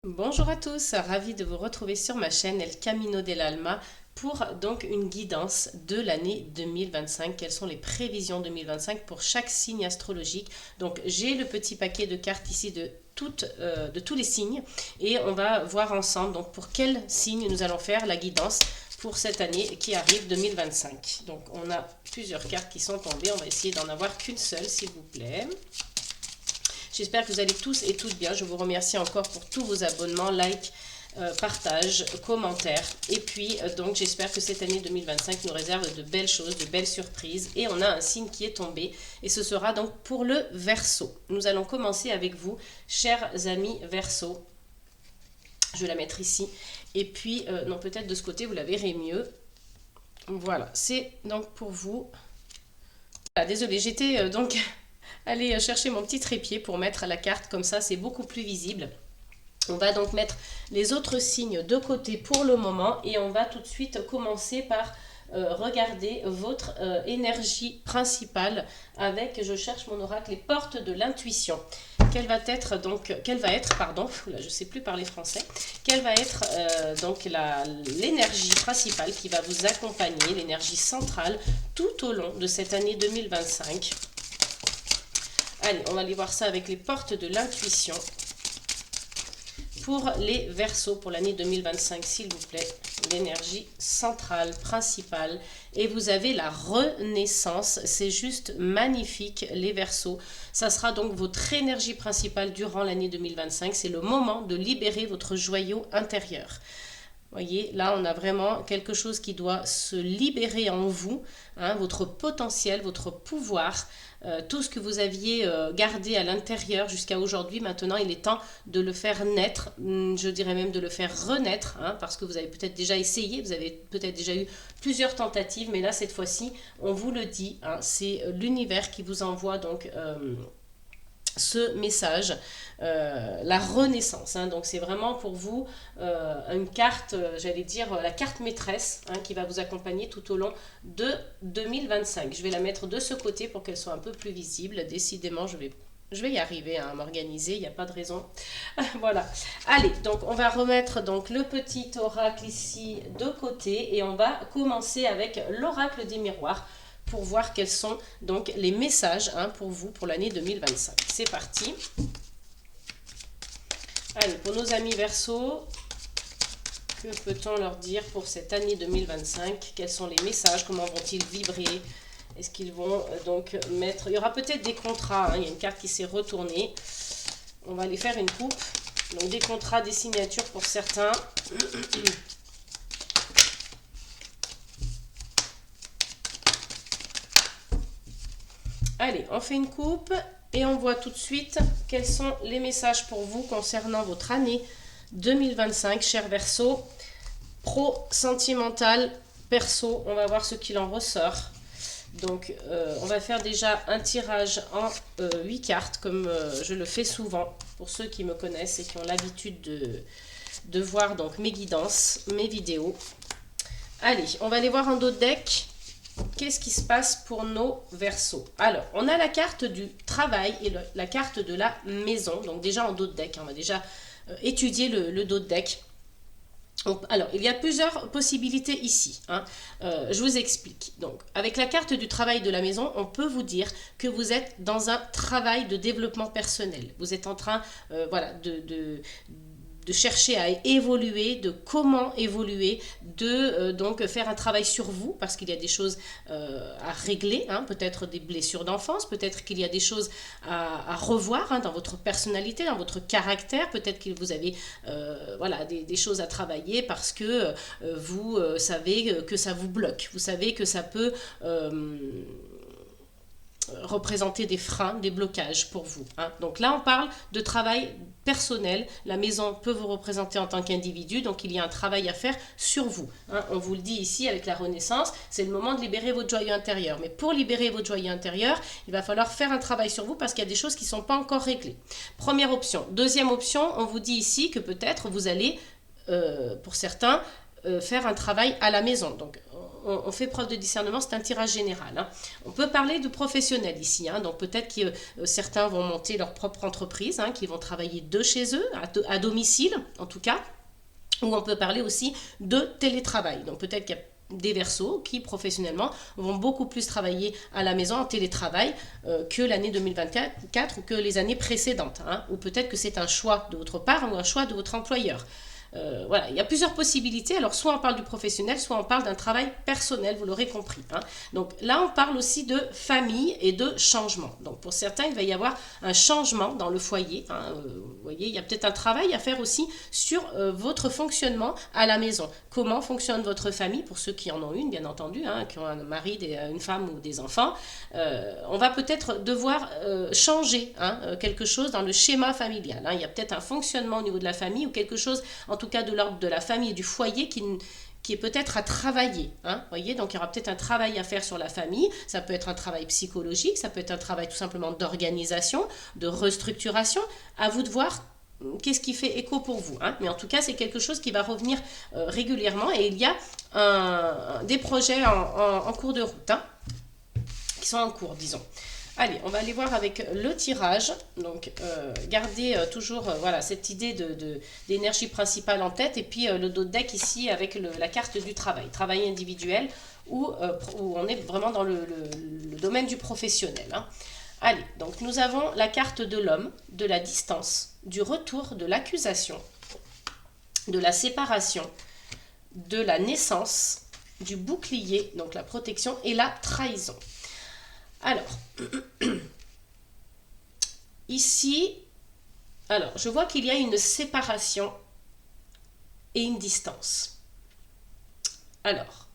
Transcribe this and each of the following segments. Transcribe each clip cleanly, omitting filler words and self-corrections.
Bonjour à tous, ravi de vous retrouver sur ma chaîne El Camino del Alma pour donc une guidance de l'année 2025. Quelles sont les prévisions 2025 pour chaque signe astrologique? Donc j'ai le petit paquet de cartes ici de tous les signes et on va voir ensemble donc pour quel signe nous allons faire la guidance pour cette année qui arrive 2025. Donc on a plusieurs cartes qui sont tombées, on va essayer d'en avoir qu'une seule s'il vous plaît. J'espère que vous allez tous et toutes bien. Je vous remercie encore pour tous vos abonnements, likes, partages, commentaires. Et puis, donc, j'espère que cette année 2025 nous réserve de belles choses, de belles surprises. Et on a un signe qui est tombé. Et ce sera donc pour le Verseau. Nous allons commencer avec vous, chers amis Verseau. Je vais la mettre ici. Et puis, non, peut-être de ce côté, vous la verrez mieux. Voilà, c'est donc pour vous. Ah, désolée, j'étais donc aller chercher mon petit trépied pour mettre la carte, comme ça c'est beaucoup plus visible. On va donc mettre les autres signes de côté pour le moment et on va tout de suite commencer par regarder votre énergie principale avec, je cherche mon oracle, les portes de l'intuition. Quelle va être pardon, là je sais plus parler français, quelle va être donc l'énergie principale qui va vous accompagner, l'énergie centrale tout au long de cette année 2025. Allez, on va aller voir ça avec les portes de l'intuition. Pour les Verseaux, pour l'année 2025, s'il vous plaît, l'énergie centrale, principale. Et vous avez la renaissance, c'est juste magnifique, les Verseaux. Ça sera donc votre énergie principale durant l'année 2025. C'est le moment de libérer votre joyau intérieur. Voyez, là, on a vraiment quelque chose qui doit se libérer en vous, hein, votre potentiel, votre pouvoir, tout ce que vous aviez gardé à l'intérieur jusqu'à aujourd'hui. Maintenant, il est temps de le faire naître, je dirais même de le faire renaître, hein, parce que vous avez peut-être déjà essayé, vous avez peut-être déjà eu plusieurs tentatives, mais là, cette fois-ci, on vous le dit, hein, c'est l'univers qui vous envoie donc ce message, la renaissance. Hein. Donc c'est vraiment pour vous une carte, j'allais dire la carte maîtresse, hein, qui va vous accompagner tout au long de 2025. Je vais la mettre de ce côté pour qu'elle soit un peu plus visible. Décidément, je vais y arriver à m'organiser, il n'y a pas de raison. Voilà. Allez, donc on va remettre donc le petit oracle ici de côté et on va commencer avec l'oracle des miroirs pour voir quels sont donc les messages, hein, pour vous pour l'année 2025. C'est parti. Allez, pour nos amis Verseau, que peut-on leur dire pour cette année 2025? Quels sont les messages? Comment vont-ils vibrer? Est-ce qu'ils vont donc mettre... Il y aura peut-être des contrats, hein, il y a une carte qui s'est retournée. On va aller faire une coupe. Donc des contrats, des signatures pour certains. Allez, on fait une coupe et on voit tout de suite quels sont les messages pour vous concernant votre année 2025, cher Verseau. Pro, sentimental, perso, on va voir ce qu'il en ressort. Donc, on va faire déjà un tirage en 8 cartes, comme je le fais souvent, pour ceux qui me connaissent et qui ont l'habitude de voir donc mes guidances, mes vidéos. Allez, on va aller voir un dos de deck. Qu'est-ce qui se passe pour nos Verseaux? Alors, on a la carte du travail et la carte de la maison. Donc déjà en dos de deck, on va déjà étudier le dos de deck. Alors, il y a plusieurs possibilités ici, hein. Je vous explique. Donc, avec la carte du travail de la maison, on peut vous dire que vous êtes dans un travail de développement personnel. Vous êtes en train voilà, de chercher à évoluer, de comment évoluer, de donc faire un travail sur vous, parce qu'il y a des choses à régler, hein, peut-être des blessures d'enfance, peut-être qu'il y a des choses à revoir, hein, dans votre personnalité, dans votre caractère, peut-être que vous avez voilà, des choses à travailler parce que vous savez que ça vous bloque, vous savez que ça peut représenter des freins, des blocages pour vous, hein. Donc là, on parle de travail personnel. La maison peut vous représenter en tant qu'individu, donc il y a un travail à faire sur vous, hein. On vous le dit ici avec la renaissance, c'est le moment de libérer votre joyau intérieur. Mais pour libérer votre joyau intérieur, il va falloir faire un travail sur vous parce qu'il y a des choses qui ne sont pas encore réglées. Première option. Deuxième option, on vous dit ici que peut-être vous allez, pour certains, faire un travail à la maison. Donc, on fait preuve de discernement, c'est un tirage général. Hein. On peut parler de professionnels ici, hein, donc peut-être que certains vont monter leur propre entreprise, hein, qui vont travailler de chez eux, à domicile en tout cas, ou on peut parler aussi de télétravail. Donc peut-être qu'il y a des Verseaux qui professionnellement vont beaucoup plus travailler à la maison en télétravail que l'année 2024 ou que les années précédentes, hein, ou peut-être que c'est un choix de votre part ou un choix de votre employeur. Voilà, il y a plusieurs possibilités. Alors, soit on parle du professionnel, soit on parle d'un travail personnel, vous l'aurez compris. Hein. Donc là, on parle aussi de famille et de changement. Donc, pour certains, il va y avoir un changement dans le foyer. Hein. Vous voyez, il y a peut-être un travail à faire aussi sur votre fonctionnement à la maison. Comment fonctionne votre famille, pour ceux qui en ont une, bien entendu, hein, qui ont un mari, une femme ou des enfants. On va peut-être devoir changer hein, quelque chose dans le schéma familial. Hein. Il y a peut-être un fonctionnement au niveau de la famille ou quelque chose en tout cas de l'ordre de la famille et du foyer qui est peut-être à travailler. Hein, voyez, donc il y aura peut-être un travail à faire sur la famille, ça peut être un travail psychologique, ça peut être un travail tout simplement d'organisation, de restructuration, à vous de voir qu'est-ce qui fait écho pour vous. Hein, mais en tout cas, c'est quelque chose qui va revenir régulièrement et il y a des projets en cours de route, hein, qui sont en cours, disons. Allez, on va aller voir avec le tirage. Donc, gardez toujours voilà, cette idée d'énergie principale en tête. Et puis, le dos de deck ici avec la carte du travail. Travail individuel où on est vraiment dans le domaine du professionnel. Hein. Allez, donc nous avons la carte de l'homme, de la distance, du retour, de l'accusation, de la séparation, de la naissance, du bouclier, donc la protection, et la trahison. Alors, ici, alors, je vois qu'il y a une séparation et une distance. Alors,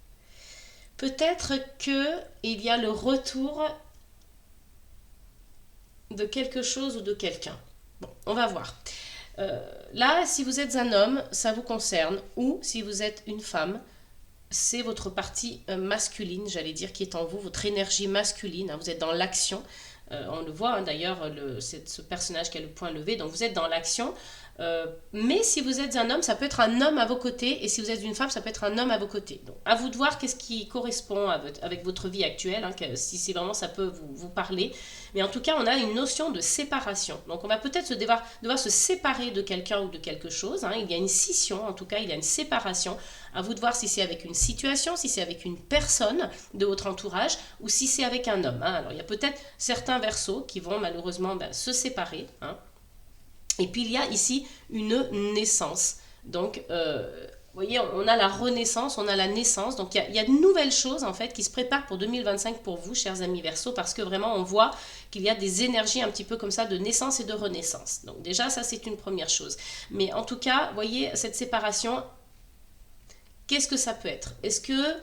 peut-être qu'il y a le retour de quelque chose ou de quelqu'un. Bon, on va voir. Là, si vous êtes un homme, ça vous concerne, ou si vous êtes une femme, c'est votre partie masculine, j'allais dire, qui est en vous, votre énergie masculine. Hein, vous êtes dans l'action. On le voit, hein, d'ailleurs, c'est ce personnage qui a le poing levé. Donc, vous êtes dans l'action. Mais si vous êtes un homme, ça peut être un homme à vos côtés. Et si vous êtes une femme, ça peut être un homme à vos côtés. Donc, à vous de voir qu'est-ce qui correspond avec votre vie actuelle. Hein, si c'est vraiment ça peut vous parler. Mais en tout cas, on a une notion de séparation. Donc, on va peut-être devoir se séparer de quelqu'un ou de quelque chose. Hein. Il y a une scission, en tout cas, il y a une séparation. À vous de voir si c'est avec une situation, si c'est avec une personne de votre entourage ou si c'est avec un homme. Hein. Alors, il y a peut-être certains Verseaux qui vont malheureusement se séparer. Hein. Et puis, il y a ici une naissance. Donc, vous voyez, on a la renaissance, on a la naissance. Donc, il y a de nouvelles choses, en fait, qui se préparent pour 2025 pour vous, chers amis Verseaux, parce que vraiment, on voit qu'il y a des énergies un petit peu comme ça de naissance et de renaissance. Donc, déjà, ça, c'est une première chose. Mais en tout cas, vous voyez, cette séparation, qu'est-ce que ça peut être? Est-ce que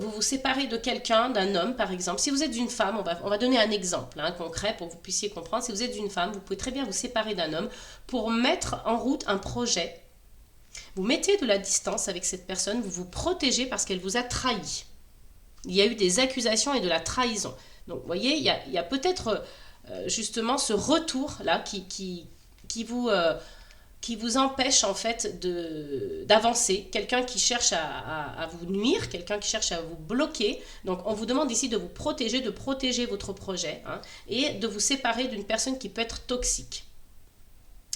vous vous séparez de quelqu'un, d'un homme par exemple? Si vous êtes une femme, on va donner un exemple hein, concret pour que vous puissiez comprendre. Si vous êtes une femme, vous pouvez très bien vous séparer d'un homme pour mettre en route un projet. Vous mettez de la distance avec cette personne, vous vous protégez parce qu'elle vous a trahi. Il y a eu des accusations et de la trahison. Donc vous voyez, il y a peut-être justement ce retour-là qui vous empêche en fait d'avancer, quelqu'un qui cherche à vous nuire, quelqu'un qui cherche à vous bloquer. Donc on vous demande ici de vous protéger, de protéger votre projet hein, et de vous séparer d'une personne qui peut être toxique.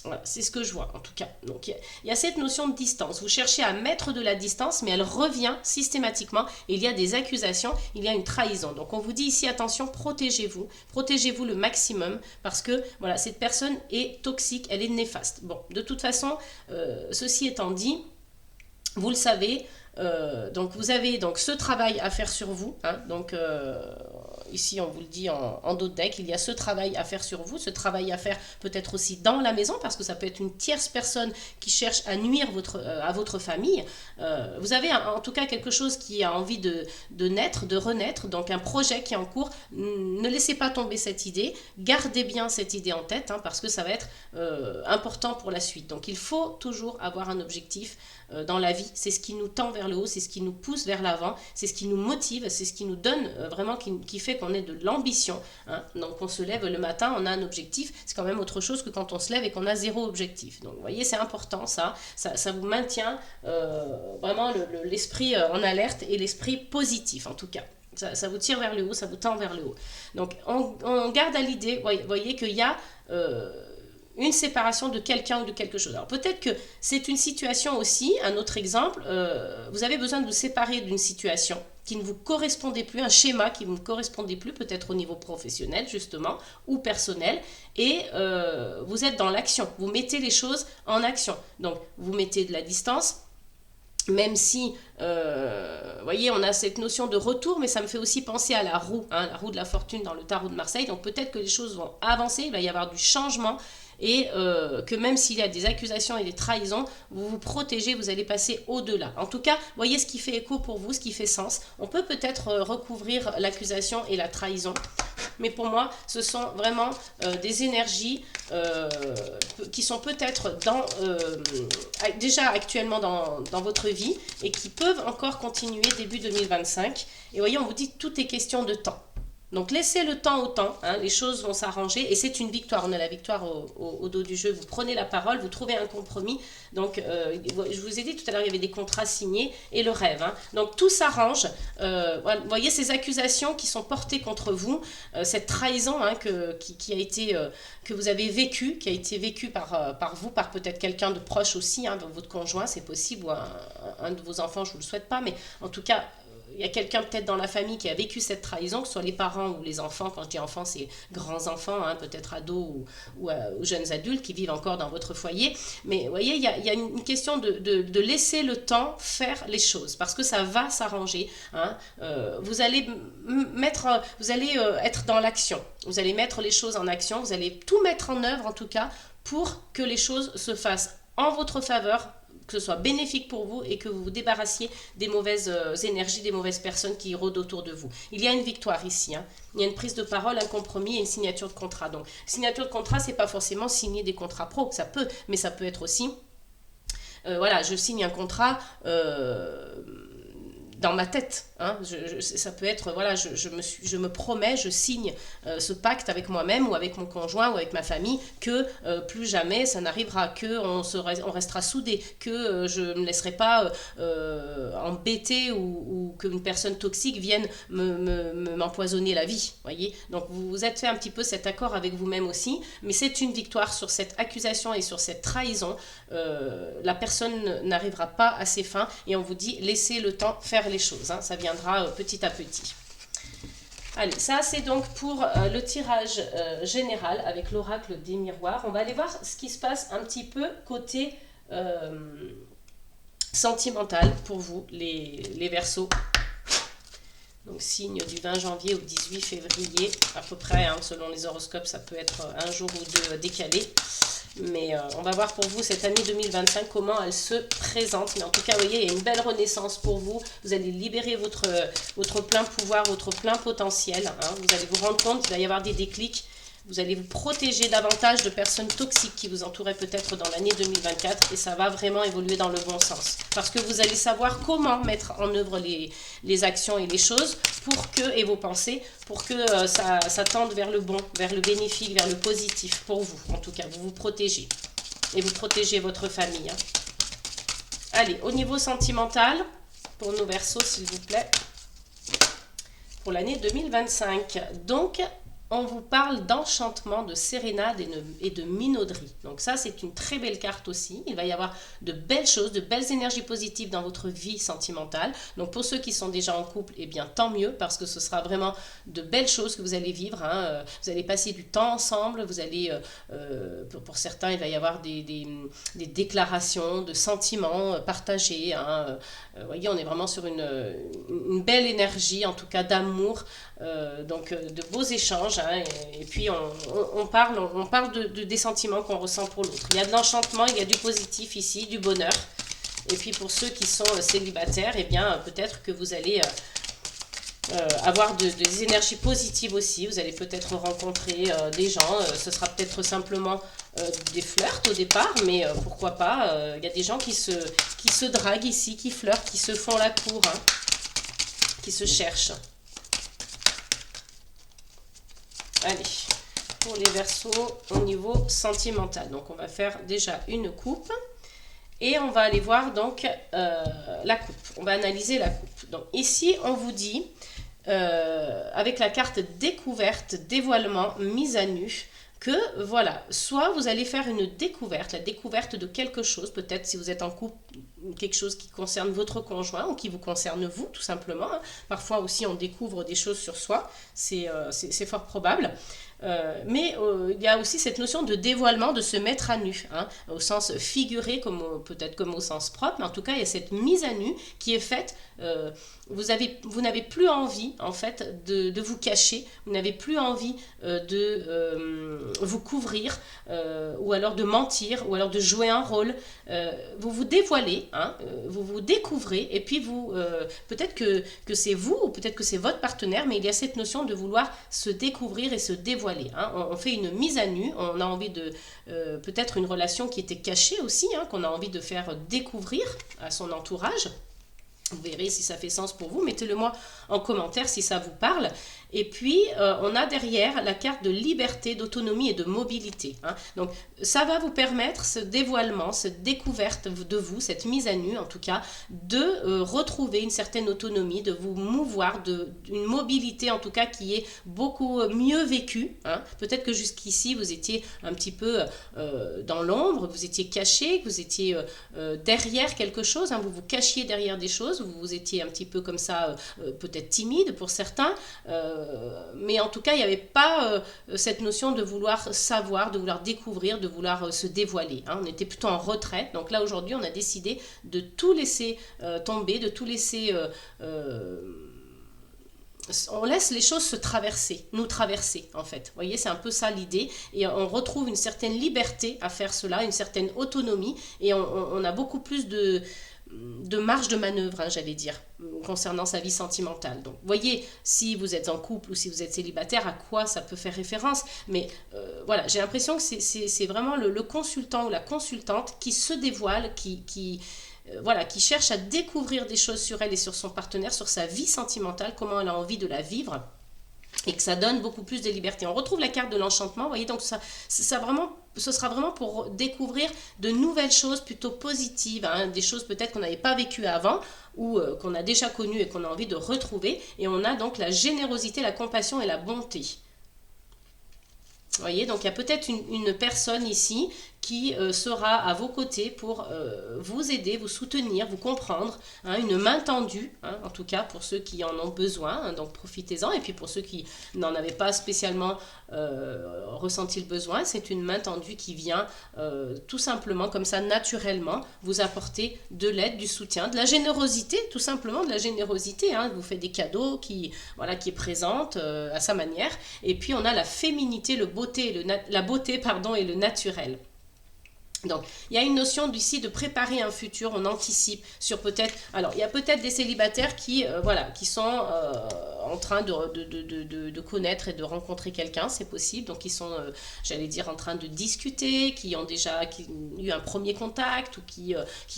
Voilà, c'est ce que je vois en tout cas. Donc il y a cette notion de distance. Vous cherchez à mettre de la distance, mais elle revient systématiquement. Il y a des accusations, il y a une trahison. Donc on vous dit ici, attention, protégez-vous le maximum parce que voilà, cette personne est toxique, elle est néfaste. Bon, de toute façon, ceci étant dit, vous le savez, donc vous avez donc ce travail à faire sur vous. Hein, donc ici on vous le dit en dos de deck, il y a ce travail à faire sur vous, ce travail à faire peut-être aussi dans la maison parce que ça peut être une tierce personne qui cherche à nuire à votre famille. Vous avez en tout cas quelque chose qui a envie de naître, de renaître, donc un projet qui est en cours. Ne laissez pas tomber cette idée, gardez bien cette idée en tête hein, parce que ça va être important pour la suite. Donc il faut toujours avoir un objectif dans la vie, c'est ce qui nous tend vers vers le haut, c'est ce qui nous pousse vers l'avant, c'est ce qui nous motive, c'est ce qui nous donne vraiment, qui fait qu'on ait de l'ambition. Hein. Donc on se lève le matin, on a un objectif, c'est quand même autre chose que quand on se lève et qu'on a zéro objectif. Donc vous voyez, c'est important ça vous maintient vraiment l'esprit en alerte et l'esprit positif en tout cas. Ça vous tire vers le haut, ça vous tend vers le haut. Donc on garde à l'idée, voyez qu'il y a une séparation de quelqu'un ou de quelque chose. Alors peut-être que c'est une situation aussi, un autre exemple, vous avez besoin de vous séparer d'une situation qui ne vous correspondait plus, un schéma qui ne vous correspondait plus, peut-être au niveau professionnel justement, ou personnel, et vous êtes dans l'action, vous mettez les choses en action. Donc vous mettez de la distance, même si, voyez, on a cette notion de retour, mais ça me fait aussi penser à la roue de la fortune dans le tarot de Marseille. Donc peut-être que les choses vont avancer, il va y avoir du changement, et que même s'il y a des accusations et des trahisons, vous vous protégez, vous allez passer au-delà. En tout cas, voyez ce qui fait écho pour vous, ce qui fait sens. On peut peut-être recouvrir l'accusation et la trahison, mais pour moi, ce sont vraiment des énergies qui sont peut-être déjà actuellement dans votre vie et qui peuvent encore continuer début 2025. Et voyez, on vous dit tout est question de temps. Donc laissez le temps au temps, hein, les choses vont s'arranger et c'est une victoire, on a la victoire au dos du jeu, vous prenez la parole, vous trouvez un compromis, donc je vous ai dit tout à l'heure il y avait des contrats signés et le rêve, hein. Donc tout s'arrange, vous voyez ces accusations qui sont portées contre vous, cette trahison hein, qui a été, que vous avez vécue, qui a été vécue par vous, par peut-être quelqu'un de proche aussi, hein, votre conjoint c'est possible, ou un de vos enfants, je ne vous le souhaite pas, mais en tout cas, il y a quelqu'un peut-être dans la famille qui a vécu cette trahison, que ce soit les parents ou les enfants. Quand je dis enfants, c'est grands-enfants, hein, peut-être ados ou jeunes adultes qui vivent encore dans votre foyer. Mais vous voyez, il y a une question de laisser le temps faire les choses, parce que ça va s'arranger. Hein. Vous allez être dans l'action. Vous allez mettre les choses en action. Vous allez tout mettre en œuvre, en tout cas, pour que les choses se fassent en votre faveur, que ce soit bénéfique pour vous et que vous vous débarrassiez des mauvaises énergies, des mauvaises personnes qui rôdent autour de vous. Il y a une victoire ici, hein. Il y a une prise de parole, un compromis et une signature de contrat. Donc, signature de contrat, c'est pas forcément signer des contrats pro, ça peut, mais ça peut être aussi, voilà, je signe un contrat dans ma tête, hein. Ça peut être, voilà, je me promets, je signe ce pacte avec moi-même ou avec mon conjoint ou avec ma famille que plus jamais ça n'arrivera, que on restera soudés, que je ne me laisserai pas embêter ou qu'une personne toxique vienne m'empoisonner la vie, voyez. Donc vous vous êtes fait un petit peu cet accord avec vous-même aussi, mais c'est une victoire sur cette accusation et sur cette trahison. La personne n'arrivera pas à ses fins et on vous dit laissez le temps faire les choses, hein, ça viendra petit à petit. Allez, ça c'est donc pour le tirage général avec l'oracle des miroirs. On va aller voir ce qui se passe un petit peu côté sentimental pour vous, les Verseaux. Donc signe du 20 janvier au 18 février, à peu près, hein, selon les horoscopes, ça peut être un jour ou deux décalé. Mais on va voir pour vous cette année 2025 comment elle se présente. Mais en tout cas, vous voyez, il y a une belle renaissance pour vous. Vous allez libérer votre plein pouvoir, votre plein potentiel. Hein. Vous allez vous rendre compte qu'il va y avoir des déclics. Vous allez vous protéger davantage de personnes toxiques qui vous entouraient peut-être dans l'année 2024 et ça va vraiment évoluer dans le bon sens. Parce que vous allez savoir comment mettre en œuvre les actions et les choses et vos pensées pour que ça tende vers le bon, vers le bénéfique, vers le positif pour vous. En tout cas, vous vous protégez et vous protégez votre famille. Hein. Allez, au niveau sentimental, pour nos Verseaux, s'il vous plaît, pour l'année 2025. Donc, on vous parle d'enchantement, de sérénade et de minauderie. Donc ça, c'est une très belle carte aussi. Il va y avoir de belles choses, de belles énergies positives dans votre vie sentimentale. Donc pour ceux qui sont déjà en couple, eh bien tant mieux, parce que ce sera vraiment de belles choses que vous allez vivre. Hein. Vous allez passer du temps ensemble. Vous allez, pour certains, il va y avoir des déclarations de sentiments partagés. Hein. Vous voyez, on est vraiment sur une belle énergie, en tout cas d'amour. Donc de beaux échanges, hein, et puis on parle des sentiments qu'on ressent pour l'autre. Il y a de l'enchantement, il y a du positif ici, du bonheur. Et puis pour ceux qui sont célibataires, eh bien peut-être que vous allez avoir des énergies positives aussi. Vous allez peut-être rencontrer des gens, ce sera peut-être simplement des flirts au départ, mais pourquoi pas, il y a des gens qui se draguent ici, qui flirtent, qui se font la cour, hein, qui se cherchent. Allez, pour les Verseaux au niveau sentimental. Donc on va faire déjà une coupe. Et on va aller voir donc la coupe. On va analyser la coupe. Donc ici, on vous dit, avec la carte découverte, dévoilement, mise à nu, que voilà, soit vous allez faire une découverte, la découverte de quelque chose, peut-être si vous êtes en couple, quelque chose qui concerne votre conjoint ou qui vous concerne vous, tout simplement. Hein. Parfois aussi, on découvre des choses sur soi, c'est fort probable. Mais il y a aussi cette notion de dévoilement, de se mettre à nu, hein, au sens figuré, peut-être comme au sens propre, mais en tout cas, il y a cette mise à nu qui est faite. Vous n'avez plus envie, en fait, de vous cacher, vous n'avez plus envie de vous couvrir, ou alors de mentir, ou alors de jouer un rôle. Vous vous dévoilez, hein, vous vous découvrez, et puis peut-être que c'est vous, ou peut-être que c'est votre partenaire, mais il y a cette notion de vouloir se découvrir et se dévoiler. Hein. On fait une mise à nu, on a envie de peut-être une relation qui était cachée aussi, hein, qu'on a envie de faire découvrir à son entourage. Vous verrez si ça fait sens pour vous, mettez-le moi en commentaire si ça vous parle. Et puis, on a derrière la carte de liberté, d'autonomie et de mobilité. Hein. Donc, ça va vous permettre, ce dévoilement, cette découverte de vous, cette mise à nu en tout cas, de retrouver une certaine autonomie, de vous mouvoir, d'une mobilité en tout cas qui est beaucoup mieux vécue. Hein. Peut-être que jusqu'ici, vous étiez un petit peu dans l'ombre, vous étiez caché, vous étiez derrière quelque chose, hein. Vous vous cachiez derrière des choses, vous étiez un petit peu comme ça, peut-être timide pour certains, mais en tout cas, il n'y avait pas cette notion de vouloir savoir, de vouloir découvrir, de vouloir se dévoiler. Hein. On était plutôt en retrait. Donc là, aujourd'hui, on a décidé de tout laisser tomber, de tout laisser... on laisse les choses se traverser, nous traverser en fait. Vous voyez, c'est un peu ça l'idée. Et on retrouve une certaine liberté à faire cela, une certaine autonomie. Et on a beaucoup plus de marge de manœuvre, hein, j'allais dire, concernant sa vie sentimentale. Donc, voyez, si vous êtes en couple ou si vous êtes célibataire, à quoi ça peut faire référence. Mais voilà, j'ai l'impression que c'est vraiment le consultant ou la consultante qui se dévoile, voilà, qui cherche à découvrir des choses sur elle et sur son partenaire, sur sa vie sentimentale, comment elle a envie de la vivre. Et que ça donne beaucoup plus de liberté. On retrouve la carte de l'enchantement, vous voyez, donc ce sera vraiment pour découvrir de nouvelles choses plutôt positives, hein, des choses peut-être qu'on n'avait pas vécues avant ou qu'on a déjà connues et qu'on a envie de retrouver. Et on a donc la générosité, la compassion et la bonté. Vous voyez, donc il y a peut-être une personne ici qui sera à vos côtés pour vous aider, vous soutenir, vous comprendre, hein, une main tendue, hein, en tout cas pour ceux qui en ont besoin, hein, donc profitez-en, et puis pour ceux qui n'en avaient pas spécialement ressenti le besoin, c'est une main tendue qui vient tout simplement, comme ça, naturellement, vous apporter de l'aide, du soutien, de la générosité, tout simplement de la générosité, hein, vous faites des cadeaux qui est présente à sa manière, et puis on a la féminité, la beauté pardon, et le naturel. Donc, il y a une notion d'ici de préparer un futur, on anticipe sur peut-être... Alors, il y a peut-être des célibataires qui sont en train de connaître et de rencontrer quelqu'un, c'est possible. Donc, ils sont, j'allais dire, en train de discuter, qui ont déjà eu un premier contact ou qui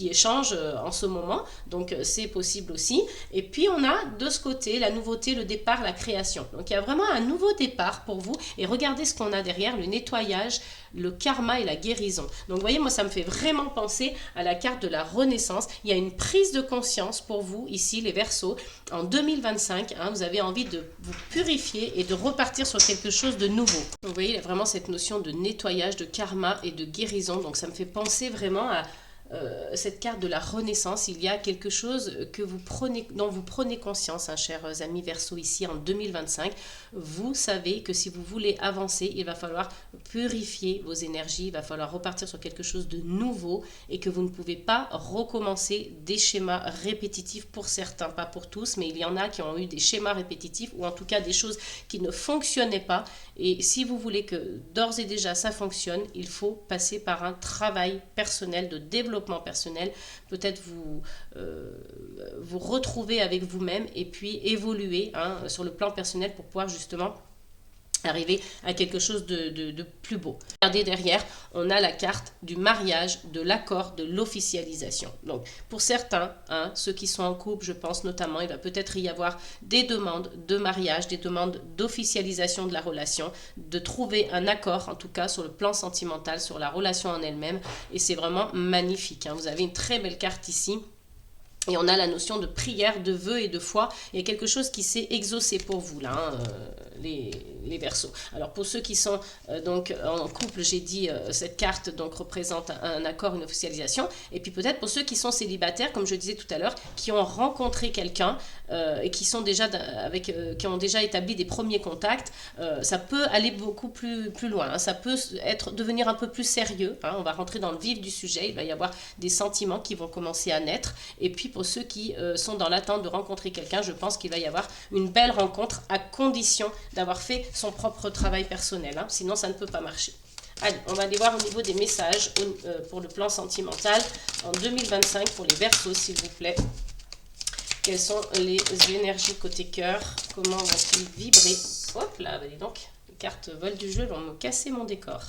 échangent en ce moment. Donc, c'est possible aussi. Et puis, on a de ce côté la nouveauté, le départ, la création. Donc, il y a vraiment un nouveau départ pour vous. Et regardez ce qu'on a derrière, le nettoyage, le karma et la guérison. Donc, vous voyez, moi, ça me fait vraiment penser à la carte de la Renaissance. Il y a une prise de conscience pour vous, ici, les Verseaux. En 2025, hein, vous avez envie de vous purifier et de repartir sur quelque chose de nouveau. Donc, vous voyez, il y a vraiment cette notion de nettoyage, de karma et de guérison. Donc, ça me fait penser vraiment à cette carte de la Renaissance. Il y a quelque chose dont vous prenez conscience, hein, chers amis Verseaux, ici en 2025. Vous savez que si vous voulez avancer, il va falloir purifier vos énergies, il va falloir repartir sur quelque chose de nouveau et que vous ne pouvez pas recommencer des schémas répétitifs pour certains, pas pour tous, mais il y en a qui ont eu des schémas répétitifs ou en tout cas des choses qui ne fonctionnaient pas. Et si vous voulez que d'ores et déjà ça fonctionne, il faut passer par un travail personnel, de développement personnel, peut-être vous retrouver avec vous-même et puis évoluer, hein, sur le plan personnel pour pouvoir justement arriver à quelque chose de plus beau. Regardez derrière, on a la carte du mariage, de l'accord, de l'officialisation. Donc pour certains, hein, ceux qui sont en couple, je pense notamment, il va peut-être y avoir des demandes de mariage, des demandes d'officialisation de la relation, de trouver un accord en tout cas sur le plan sentimental, sur la relation en elle-même, et c'est vraiment magnifique, hein. Vous avez une très belle carte ici. Et on a la notion de prière, de vœu et de foi. Il y a quelque chose qui s'est exaucé pour vous, là, hein, les Verseaux. Alors, pour ceux qui sont donc en couple, j'ai dit, cette carte donc représente un accord, une officialisation. Et puis peut-être pour ceux qui sont célibataires, comme je disais tout à l'heure, qui ont rencontré quelqu'un et qui sont déjà qui ont déjà établi des premiers contacts, ça peut aller beaucoup plus loin, hein. Ça peut devenir un peu plus sérieux, hein. On va rentrer dans le vif du sujet. Il va y avoir des sentiments qui vont commencer à naître. Et puis pour ceux qui sont dans l'attente de rencontrer quelqu'un, je pense qu'il va y avoir une belle rencontre à condition d'avoir fait son propre travail personnel, hein. Sinon ça ne peut pas marcher. Allez, on va aller voir au niveau des messages pour le plan sentimental en 2025 pour les Verseaux, s'il vous plaît. Quelles sont les énergies côté cœur? Comment vont-ils vibrer? Hop là, bah dis donc, les cartes volent du jeu, vont me casser mon décor.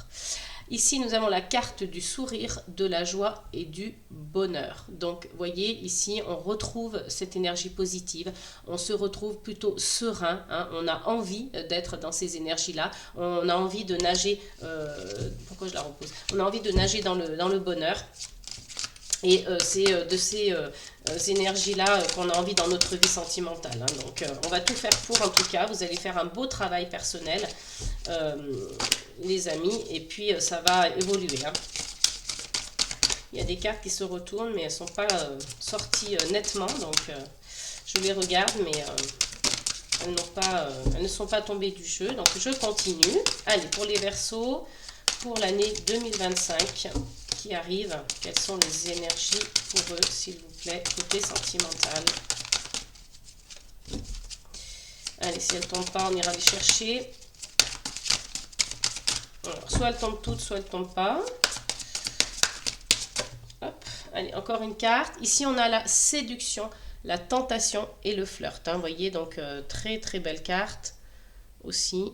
Ici, nous avons la carte du sourire, de la joie et du bonheur. Donc, voyez, ici, on retrouve cette énergie positive. On se retrouve plutôt serein, hein. On a envie d'être dans ces énergies-là. On a envie de nager... pourquoi je la repose? On a envie de nager dans le bonheur. Et c'est de ces énergies-là qu'on a envie dans notre vie sentimentale, hein. Donc, on va tout faire pour, en tout cas. Vous allez faire un beau travail personnel, les amis. Et puis, ça va évoluer, hein. Il y a des cartes qui se retournent, mais elles ne sont pas sorties nettement. Donc, je les regarde, mais elles ne sont pas tombées du jeu. Donc, je continue. Allez, pour les Verseaux, pour l'année 2025... qui arrive, quelles sont les énergies pour eux, s'il vous plaît, côté sentimental. Allez, si elles ne tombent pas, on ira les chercher. Alors, soit elles tombent toutes, soit elles ne tombent pas. Hop, allez, encore une carte. Ici, on a la séduction, la tentation et le flirt, hein. Vous voyez, donc très très belle carte aussi.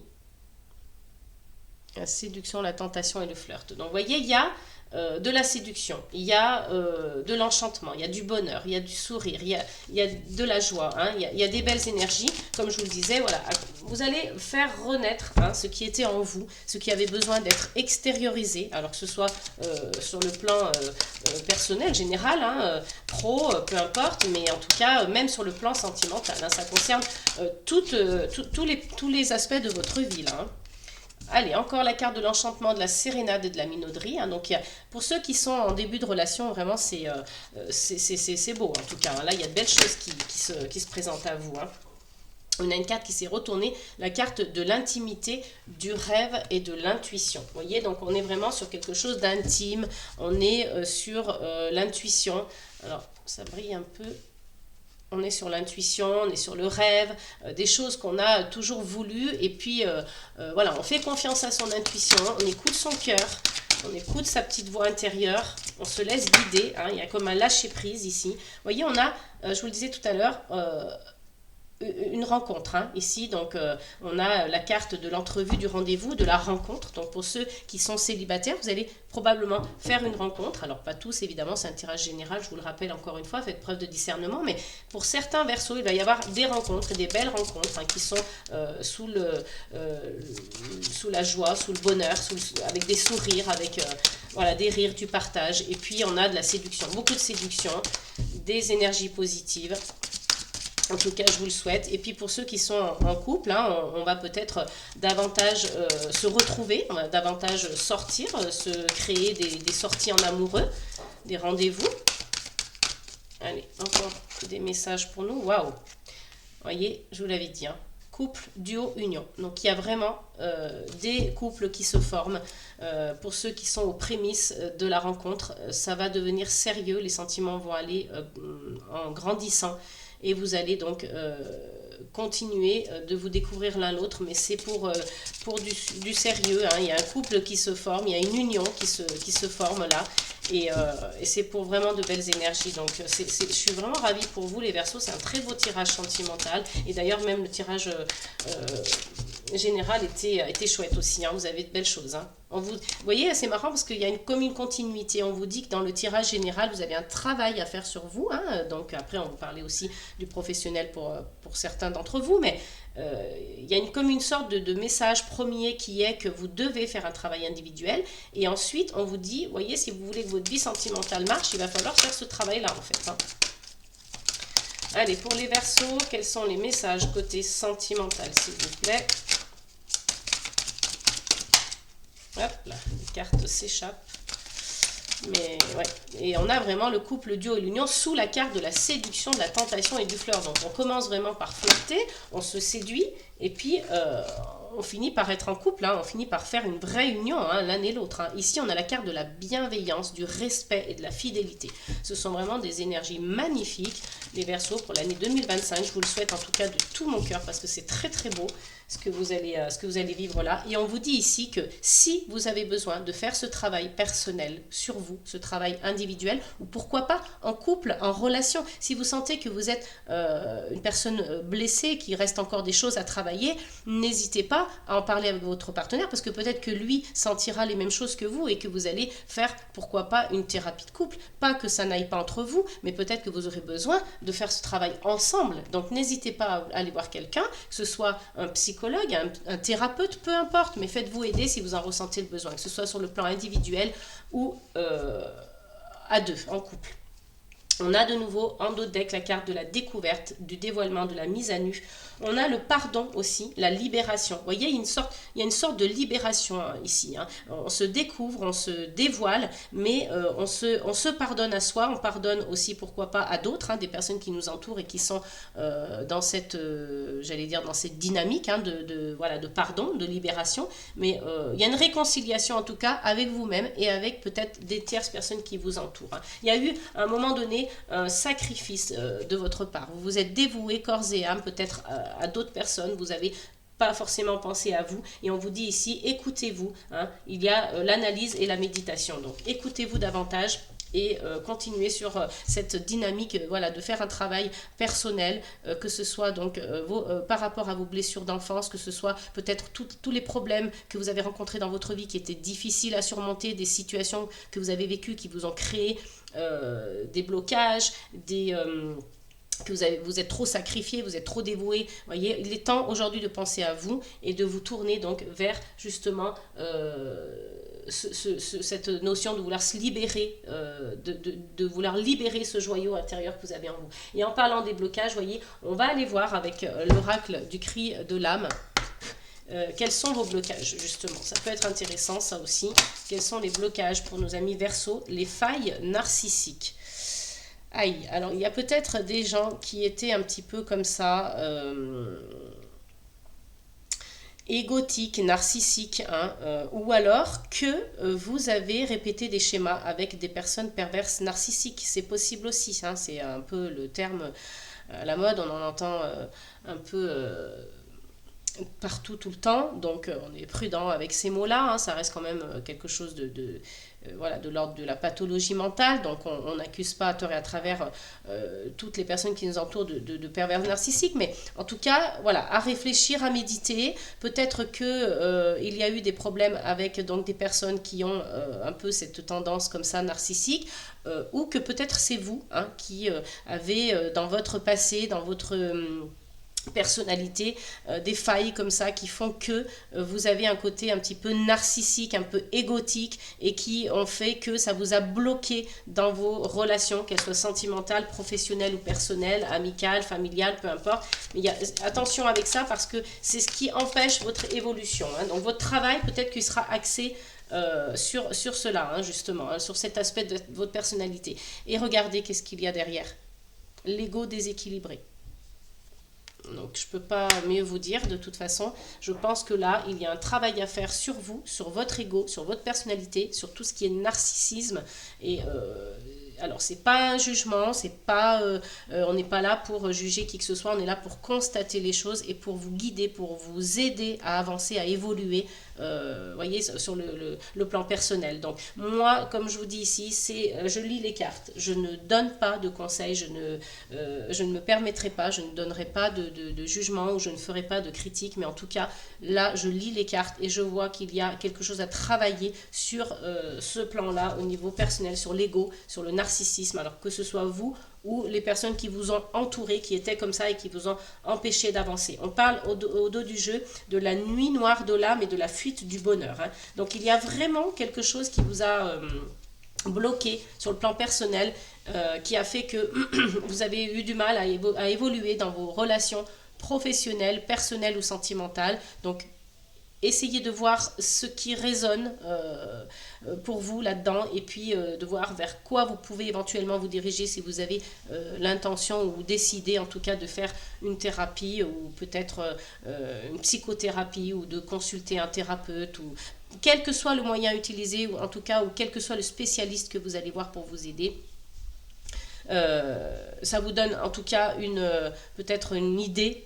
La séduction, la tentation et le flirt. Donc, vous voyez, il y a de la séduction, il y a de l'enchantement, il y a du bonheur, il y a du sourire, il y a de la joie, hein, il y a des belles énergies, comme je vous le disais, voilà, vous allez faire renaître, hein, ce qui était en vous, ce qui avait besoin d'être extériorisé, alors que ce soit sur le plan personnel, général, hein, pro, peu importe, mais en tout cas, même sur le plan sentimental, hein, ça concerne tous les aspects de votre vie, là, hein. Allez, encore la carte de l'enchantement, de la sérénade et de la minauderie, hein. Donc, pour ceux qui sont en début de relation, vraiment, c'est beau, en tout cas, hein. Là, il y a de belles choses qui se présentent à vous, hein. On a une carte qui s'est retournée, la carte de l'intimité, du rêve et de l'intuition. Vous voyez, donc on est vraiment sur quelque chose d'intime, on est sur l'intuition. Alors, ça brille un peu... On est sur l'intuition, on est sur le rêve, des choses qu'on a toujours voulu. Et puis, voilà, on fait confiance à son intuition, on écoute son cœur, on écoute sa petite voix intérieure, on se laisse guider, hein, il y a comme un lâcher-prise ici. Vous voyez, on a, je vous le disais tout à l'heure, une rencontre, hein, ici, donc on a la carte de l'entrevue, du rendez-vous, de la rencontre. Donc pour ceux qui sont célibataires, vous allez probablement faire une rencontre. Alors pas tous, évidemment, c'est un tirage général, je vous le rappelle encore une fois, faites preuve de discernement, mais pour certains Verseaux, il va y avoir des rencontres, des belles rencontres, hein, qui sont sous la joie, sous le bonheur, avec des sourires, avec voilà, des rires, du partage. Et puis on a de la séduction, beaucoup de séduction, des énergies positives. En tout cas, je vous le souhaite. Et puis pour ceux qui sont en couple, hein, on va peut-être davantage se retrouver, on va davantage sortir, se créer des sorties en amoureux, des rendez-vous. Allez, encore des messages pour nous. Waouh! Voyez, je vous l'avais dit, hein. Couple, duo, union. Donc il y a vraiment des couples qui se forment. Pour ceux qui sont aux prémices de la rencontre, ça va devenir sérieux. Les sentiments vont aller en grandissant. Et vous allez donc continuer de vous découvrir l'un l'autre, mais c'est pour du sérieux, hein. Il y a un couple qui se forme, il y a une union qui se forme là, et c'est pour vraiment de belles énergies. Donc je suis vraiment ravie pour vous les Verseaux, c'est un très beau tirage sentimental, et d'ailleurs même le tirage général était chouette aussi, hein. Vous avez de belles choses, hein. Vous voyez, c'est marrant parce qu'il y a comme une continuité. On vous dit que dans le tirage général, vous avez un travail à faire sur vous, hein. Donc après, on vous parlait aussi du professionnel pour certains d'entre vous, mais il y a comme une sorte de message premier qui est que vous devez faire un travail individuel. Et ensuite, on vous dit, voyez, si vous voulez que votre vie sentimentale marche, il va falloir faire ce travail-là, en fait, hein. Allez, pour les Verseaux, quels sont les messages côté sentimental, s'il vous plaît? Hop là, les cartes s'échappent. Mais ouais, et on a vraiment le couple, le duo et l'union sous la carte de la séduction, de la tentation et du flirt. Donc on commence vraiment par flirter, on se séduit, et puis on finit par être en couple, hein, on finit par faire une vraie union, hein, l'un et l'autre, hein. Ici, on a la carte de la bienveillance, du respect et de la fidélité. Ce sont vraiment des énergies magnifiques, les Verseaux, pour l'année 2025. Je vous le souhaite en tout cas de tout mon cœur, parce que c'est très très beau ce que vous allez vivre là. Et on vous dit ici que si vous avez besoin de faire ce travail personnel sur vous, ce travail individuel, ou pourquoi pas en couple, en relation, si vous sentez que vous êtes une personne blessée, qu'il reste encore des choses à travailler, n'hésitez pas à en parler avec votre partenaire, parce que peut-être que lui sentira les mêmes choses que vous et que vous allez faire, pourquoi pas, une thérapie de couple. Pas que ça n'aille pas entre vous, mais peut-être que vous aurez besoin de faire ce travail ensemble. Donc n'hésitez pas à aller voir quelqu'un, que ce soit un psychologue, un thérapeute, peu importe, mais faites-vous aider si vous en ressentez le besoin, que ce soit sur le plan individuel ou à deux, en couple. On a de nouveau en dos de deck la carte de la découverte, du dévoilement, de la mise à nu. On a le pardon aussi, la libération. Vous voyez, il y a une sorte de libération, hein, ici, hein. On se découvre, on se dévoile, mais on se pardonne à soi, on pardonne aussi, pourquoi pas, à d'autres, hein, des personnes qui nous entourent et qui sont dans cette, j'allais dire, dans cette dynamique, hein, voilà, de pardon, de libération. Mais il y a une réconciliation, en tout cas, avec vous-même et avec peut-être des tierces personnes qui vous entourent, hein. Il y a eu, à un moment donné, un sacrifice de votre part. Vous vous êtes dévoué corps et âme peut-être à d'autres personnes, vous avez pas forcément pensé à vous, et on vous dit ici, écoutez-vous, hein. Il y a l'analyse et la méditation, donc écoutez-vous davantage et continuez sur cette dynamique, voilà, de faire un travail personnel, que ce soit donc par rapport à vos blessures d'enfance, que ce soit peut-être tous les problèmes que vous avez rencontrés dans votre vie qui étaient difficiles à surmonter, des situations que vous avez vécues qui vous ont créé des blocages, que vous êtes trop sacrifié, vous êtes trop dévoué. Voyez, il est temps aujourd'hui de penser à vous et de vous tourner donc vers justement cette notion de vouloir se libérer, de vouloir libérer ce joyau intérieur que vous avez en vous. Et en parlant des blocages, voyez, on va aller voir avec l'oracle du cri de l'âme. Quels sont vos blocages, justement? Ça peut être intéressant, ça aussi. Quels sont les blocages pour nos amis Verseaux? Les failles narcissiques. Aïe, alors il y a peut-être des gens qui étaient un petit peu comme ça, égotiques, narcissiques, hein, ou alors que vous avez répété des schémas avec des personnes perverses narcissiques. C'est possible aussi, hein, c'est un peu le terme à la mode, on en entend un peu partout tout le temps, donc on est prudent avec ces mots-là, hein, ça reste quand même quelque chose voilà, de l'ordre de la pathologie mentale, donc on n'accuse pas à tort et à travers toutes les personnes qui nous entourent de pervers narcissiques, mais en tout cas, voilà, à réfléchir, à méditer. Peut-être que il y a eu des problèmes avec donc des personnes qui ont un peu cette tendance comme ça narcissique, ou que peut-être c'est vous, hein, qui avez dans votre passé, dans votre personnalité, des failles comme ça qui font que vous avez un côté un petit peu narcissique, un peu égotique, et qui ont fait que ça vous a bloqué dans vos relations, qu'elles soient sentimentales, professionnelles ou personnelles, amicales, familiales, peu importe. Mais attention avec ça, parce que c'est ce qui empêche votre évolution, hein. Donc votre travail, peut-être qu'il sera axé sur cela, hein, justement, hein, sur cet aspect de votre personnalité. Et regardez qu'est-ce qu'il y a derrière. L'ego déséquilibré. Donc je ne peux pas mieux vous dire, de toute façon. Je pense que là, il y a un travail à faire sur vous, sur votre ego, sur votre personnalité, sur tout ce qui est narcissisme. Et alors c'est pas un jugement, c'est pas, on n'est pas là pour juger qui que ce soit, on est là pour constater les choses et pour vous guider, pour vous aider à avancer, à évoluer, voyez, sur le plan personnel. Donc moi, comme je vous dis ici, je lis les cartes, je ne donne pas de conseils, je ne me permettrai pas, je ne donnerai pas de jugement ou je ne ferai pas de critique, mais en tout cas, là, je lis les cartes et je vois qu'il y a quelque chose à travailler sur ce plan-là, au niveau personnel, sur l'ego, sur le narcissisme, alors que ce soit vous ou les personnes qui vous ont entouré, qui étaient comme ça et qui vous ont empêché d'avancer. On parle au dos du jeu de la nuit noire de l'âme et de la fuite du bonheur. Hein. Donc il y a vraiment quelque chose qui vous a bloqué sur le plan personnel, qui a fait que vous avez eu du mal à évoluer dans vos relations professionnelles, personnelles ou sentimentales. Donc essayez de voir ce qui résonne pour vous là-dedans et puis de voir vers quoi vous pouvez éventuellement vous diriger si vous avez l'intention ou décidé en tout cas de faire une thérapie ou peut-être une psychothérapie ou de consulter un thérapeute ou quel que soit le moyen utilisé ou en tout cas ou quel que soit le spécialiste que vous allez voir pour vous aider. Ça vous donne en tout cas peut-être une idée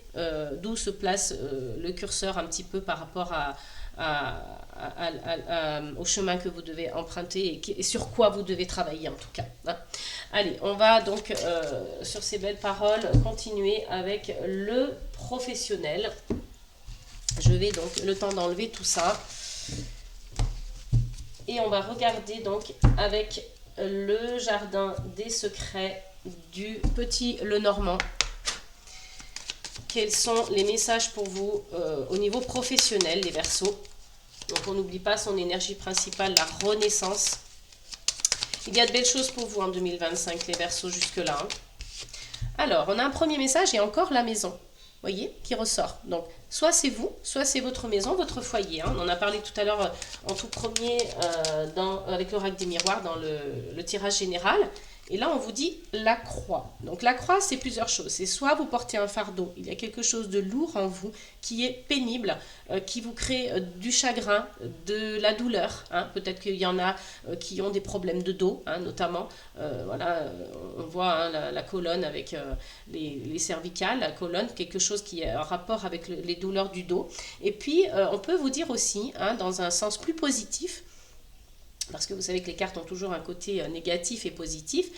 d'où se place le curseur un petit peu par rapport au chemin que vous devez emprunter et sur quoi vous devez travailler en tout cas. Hein. Allez, on va donc sur ces belles paroles continuer avec le professionnel. Je vais donc le temps d'enlever tout ça et on va regarder donc avec le jardin des secrets du petit Lenormand. Quels sont les messages pour vous au niveau professionnel, les Verseaux? Donc on n'oublie pas son énergie principale, la renaissance. Il y a de belles choses pour vous en 2025, les Verseaux, jusque-là. Hein. Alors, on a un premier message et encore la maison, voyez, qui ressort. Donc, soit c'est vous, soit c'est votre maison, votre foyer. Hein. On en a parlé tout à l'heure en tout premier avec l'oracle des miroirs dans le tirage général. Et là, on vous dit la croix. Donc, la croix, c'est plusieurs choses. C'est soit vous portez un fardeau, il y a quelque chose de lourd en vous qui est pénible, qui vous crée du chagrin, de la douleur. Hein. Peut-être qu'il y en a qui ont des problèmes de dos, hein, notamment. Voilà, on voit hein, la colonne avec les cervicales, la colonne, quelque chose qui est en rapport avec les douleurs du dos. Et puis, on peut vous dire aussi, hein, dans un sens plus positif, parce que vous savez que les cartes ont toujours un côté négatif et positif,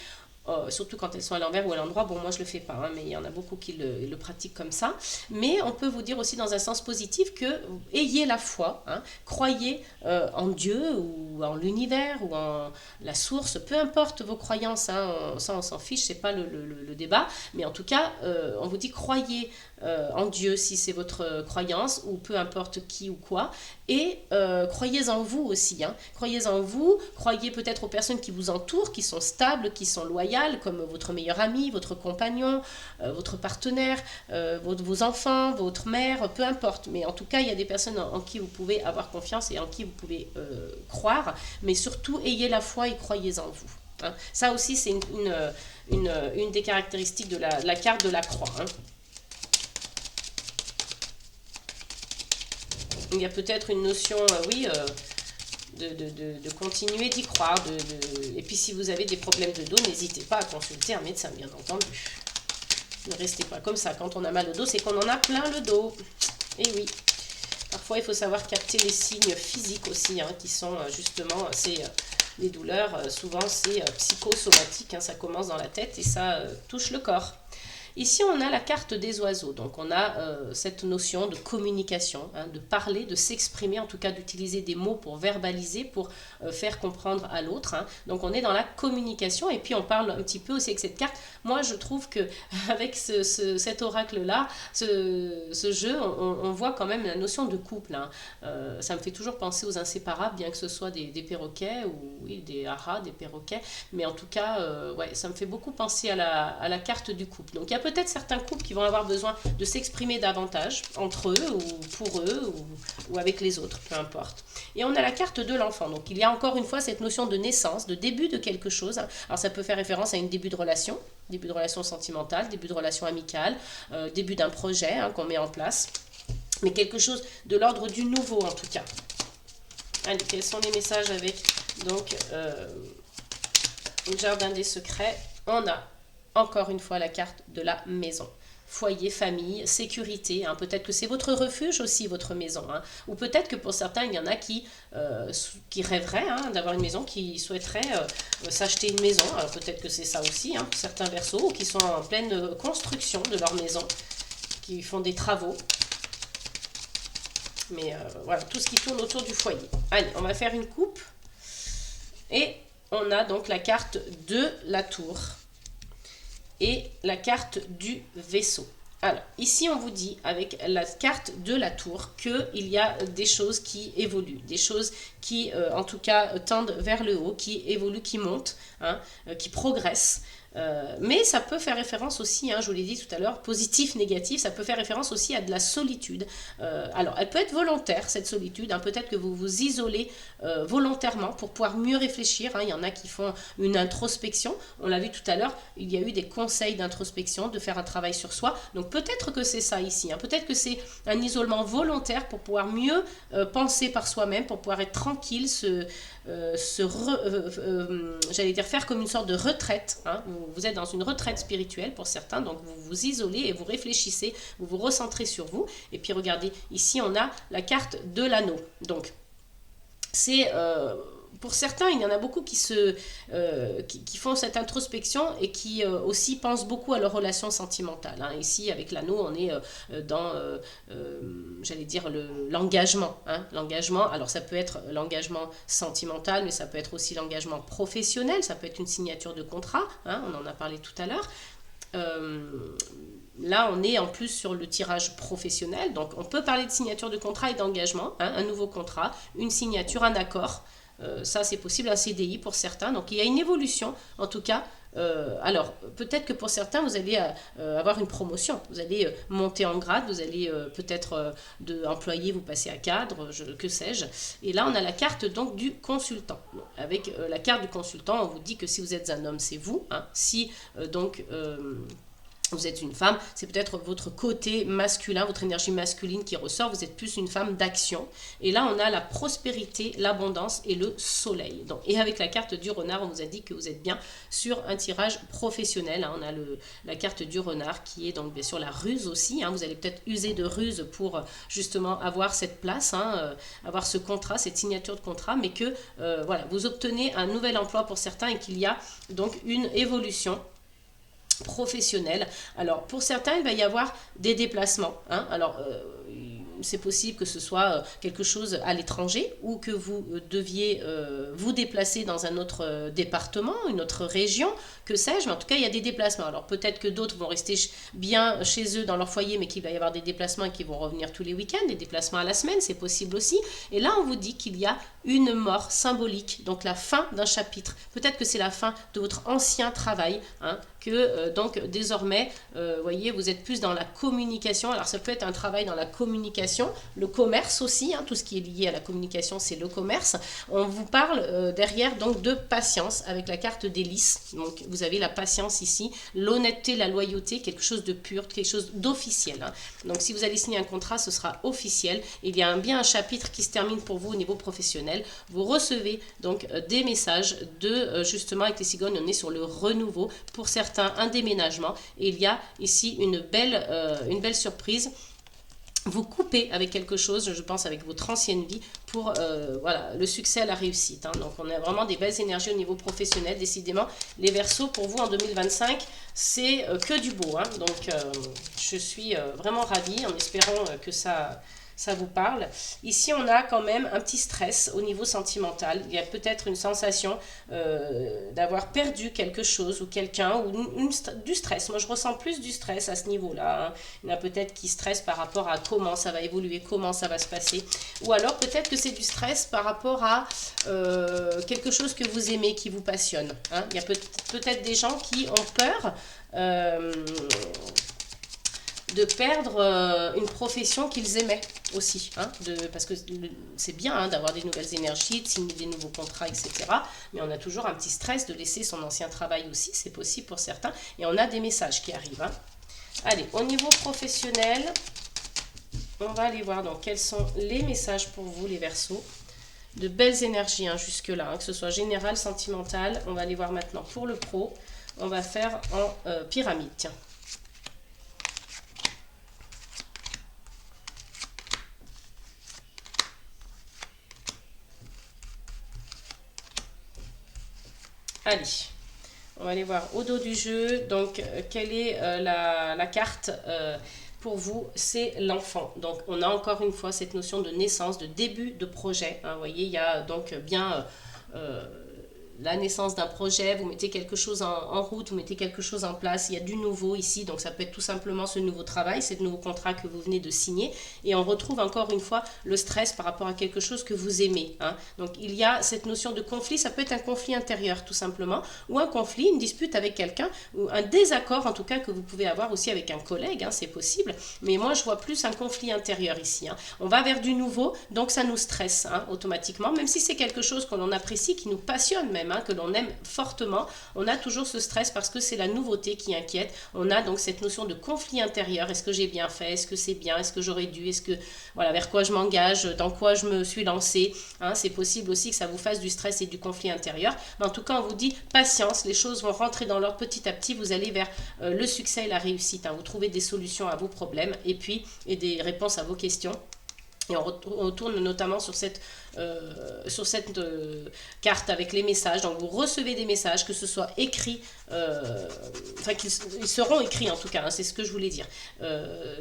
surtout quand elles sont à l'envers ou à l'endroit. Bon, moi je le fais pas, hein, mais il y en a beaucoup qui le pratiquent comme ça. Mais on peut vous dire aussi dans un sens positif que ayez la foi, hein, croyez en Dieu ou en l'univers ou en la source, peu importe vos croyances, hein, ça on s'en fiche, c'est pas le débat. Mais en tout cas, on vous dit croyez en Dieu si c'est votre croyance ou peu importe qui ou quoi. Et croyez en vous aussi, hein. Croyez en vous, croyez peut-être aux personnes qui vous entourent, qui sont stables, qui sont loyales, comme votre meilleur ami, votre compagnon, votre partenaire, vos enfants, votre mère, peu importe. Mais en tout cas, il y a des personnes en qui vous pouvez avoir confiance et en qui vous pouvez croire. Mais surtout, ayez la foi et croyez en vous. Hein. Ça aussi, c'est une des caractéristiques de la carte de la croix. Hein. Il y a peut-être une notion, oui, de continuer d'y croire. Et puis si vous avez des problèmes de dos, n'hésitez pas à consulter un médecin, bien entendu. Ne restez pas comme ça. Quand on a mal au dos, c'est qu'on en a plein le dos. Et oui. Parfois, il faut savoir capter les signes physiques aussi, hein, qui sont justement, les douleurs, souvent c'est psychosomatique, hein, ça commence dans la tête et ça touche le corps. Ici, on a la carte des oiseaux, donc on a cette notion de communication, hein, de parler, de s'exprimer, en tout cas d'utiliser des mots pour verbaliser, pour faire comprendre à l'autre. Hein. Donc on est dans la communication et puis on parle un petit peu aussi avec cette carte. Moi, je trouve que avec cet oracle-là, ce jeu, on voit quand même la notion de couple. Hein. Ça me fait toujours penser aux inséparables, bien que ce soit des perroquets ou oui, des haras, des perroquets, mais en tout cas, ouais, ça me fait beaucoup penser à la carte du couple. Donc il y a peut-être certains couples qui vont avoir besoin de s'exprimer davantage entre eux ou pour eux ou avec les autres, peu importe. Et on a la carte de l'enfant. Donc il y a encore une fois cette notion de naissance, de début de quelque chose. Alors ça peut faire référence à une début de relation sentimentale, début de relation amicale, début d'un projet hein, qu'on met en place. Mais quelque chose de l'ordre du nouveau en tout cas. Allez, quels sont les messages avec donc Jardin des secrets, on a encore une fois la carte de la maison. Foyer, famille, sécurité. Hein. Peut-être que c'est votre refuge aussi, votre maison. Hein. Ou peut-être que pour certains, il y en a qui rêveraient hein, d'avoir une maison, qui souhaiteraient s'acheter une maison. Alors peut-être que c'est ça aussi, hein, pour certains versos, ou qui sont en pleine construction de leur maison, qui font des travaux. Mais voilà, tout ce qui tourne autour du foyer. Allez, on va faire une coupe. Et on a donc la carte de la tour et la carte du vaisseau. Alors, ici, on vous dit, avec la carte de la tour, qu'il y a des choses qui évoluent, des choses qui, en tout cas, tendent vers le haut, qui évoluent, qui montent, hein, qui progressent. Mais ça peut faire référence aussi, hein, je vous l'ai dit tout à l'heure, positif, négatif, ça peut faire référence aussi à de la solitude. Alors, elle peut être volontaire, cette solitude, hein, peut-être que vous vous isolez volontairement pour pouvoir mieux réfléchir. Hein. Il y en a qui font une introspection, on l'a vu tout à l'heure, il y a eu des conseils d'introspection, de faire un travail sur soi. Donc peut-être que c'est ça ici, hein. Peut-être que c'est un isolement volontaire pour pouvoir mieux penser par soi-même, pour pouvoir être tranquille, j'allais dire faire comme une sorte de retraite. Hein. Vous êtes dans une retraite spirituelle pour certains, donc vous vous isolez et vous réfléchissez, vous vous recentrez sur vous. Et puis regardez, ici on a la carte de l'anneau. Donc c'est pour certains, il y en a beaucoup qui font cette introspection et qui aussi pensent beaucoup à leur relation sentimentale. Hein. Ici, avec l'anneau, on est dans, j'allais dire, l'engagement. Hein. L'engagement, alors ça peut être l'engagement sentimental, mais ça peut être aussi l'engagement professionnel, ça peut être une signature de contrat, hein, on en a parlé tout à l'heure. Là, on est en plus sur le tirage professionnel, donc on peut parler de signature de contrat et d'engagement, hein, un nouveau contrat, une signature, un accord. Ça, c'est possible, un CDI pour certains. Donc, il y a une évolution, en tout cas. Alors, peut-être que pour certains, vous allez avoir une promotion. Vous allez monter en grade, vous allez peut-être de employé, vous passez à cadre, que sais-je. Et là, on a la carte donc du consultant. Donc, avec la carte du consultant, on vous dit que si vous êtes un homme, c'est vous. Hein. Si donc vous êtes une femme, c'est peut-être votre côté masculin, votre énergie masculine qui ressort, vous êtes plus une femme d'action. Et là, on a la prospérité, l'abondance et le soleil. Donc, et avec la carte du renard, on vous a dit que vous êtes bien sur un tirage professionnel. Hein. On a la carte du renard qui est donc bien sûr la ruse aussi. Hein. Vous allez peut-être user de ruse pour justement avoir cette place, hein, avoir ce contrat, cette signature de contrat, mais que voilà, vous obtenez un nouvel emploi pour certains et qu'il y a donc une évolution professionnel. Alors pour certains, il va y avoir des déplacements. Hein. Alors c'est possible que ce soit quelque chose à l'étranger ou que vous deviez vous déplacer dans un autre département, une autre région, que sais-je, mais en tout cas il y a des déplacements. Alors peut-être que d'autres vont rester bien chez eux dans leur foyer, mais qu'il va y avoir des déplacements et qui vont revenir tous les week-ends, des déplacements à la semaine, c'est possible aussi. Et là on vous dit qu'il y a une mort symbolique, donc la fin d'un chapitre. Peut-être que c'est la fin de votre ancien travail, hein, que donc désormais, voyez, vous êtes plus dans la communication. Alors ça peut être un travail dans la communication, le commerce aussi, hein, tout ce qui est lié à la communication, c'est le commerce. On vous parle derrière donc de patience avec la carte des lys. Donc vous avez la patience ici, l'honnêteté, la loyauté, quelque chose de pur, quelque chose d'officiel. Hein. Donc si vous allez signer un contrat, ce sera officiel. Il y a bien un chapitre qui se termine pour vous au niveau professionnel. Vous recevez donc des messages de justement avec les cigognes, on est sur le renouveau. Pour certains, un déménagement. Et il y a ici une belle surprise. Vous coupez avec quelque chose, je pense avec votre ancienne vie, pour voilà, le succès, la réussite. Hein. Donc on a vraiment des belles énergies au niveau professionnel. Décidément, les Verseaux, pour vous en 2025, c'est que du beau. Hein. Donc je suis vraiment ravie en espérant que ça vous parle. Ici, on a quand même un petit stress au niveau sentimental. Il y a peut-être une sensation d'avoir perdu quelque chose ou quelqu'un, ou du stress. Moi, je ressens plus du stress à ce niveau-là. Hein. Il y en a peut-être qui stressent par rapport à comment ça va évoluer, comment ça va se passer. Ou alors, peut-être que c'est du stress par rapport à quelque chose que vous aimez, qui vous passionne. Hein. Il y a peut-être des gens qui ont peur de perdre une profession qu'ils aimaient aussi, hein, parce que c'est bien hein, d'avoir des nouvelles énergies, de signer des nouveaux contrats, etc. Mais on a toujours un petit stress de laisser son ancien travail aussi, c'est possible pour certains, et on a des messages qui arrivent. Hein. Allez, au niveau professionnel, on va aller voir donc quels sont les messages pour vous les Verseaux. de belles énergies hein, jusque-là, hein, que ce soit général, sentimental. On va aller voir maintenant pour le pro. On va faire en pyramide, tiens. Allez, on va aller voir au dos du jeu. Donc, quelle est la carte pour vous? C'est l'enfant. Donc, on a encore une fois cette notion de naissance, de début de projet. Hein, vous voyez, il y a donc bien la naissance d'un projet, vous mettez quelque chose en route, vous mettez quelque chose en place, il y a du nouveau ici, donc ça peut être tout simplement ce nouveau travail, ce nouveau contrat que vous venez de signer, et on retrouve encore une fois le stress par rapport à quelque chose que vous aimez. Hein. Donc il y a cette notion de conflit, ça peut être un conflit intérieur tout simplement, ou un conflit, une dispute avec quelqu'un, ou un désaccord en tout cas que vous pouvez avoir aussi avec un collègue, hein, c'est possible, mais moi je vois plus un conflit intérieur ici. Hein. On va vers du nouveau, donc ça nous stresse hein, automatiquement, même si c'est quelque chose que l'on apprécie, qui nous passionne même, hein, que l'on aime fortement, on a toujours ce stress parce que c'est la nouveauté qui inquiète. On a donc cette notion de conflit intérieur. Est-ce que j'ai bien fait? Est-ce que c'est bien? Est-ce que j'aurais dû? Est-ce que, voilà, vers quoi je m'engage? Dans quoi je me suis lancée? Hein, c'est possible aussi que ça vous fasse du stress et du conflit intérieur. Mais en tout cas, on vous dit patience, les choses vont rentrer dans l'ordre petit à petit. Vous allez vers le succès et la réussite. Hein. Vous trouvez des solutions à vos problèmes et puis des réponses à vos questions. Et on retourne notamment sur cette carte avec les messages. Donc vous recevez des messages, que ce soit écrits, enfin ils seront écrits en tout cas, hein, c'est ce que je voulais dire.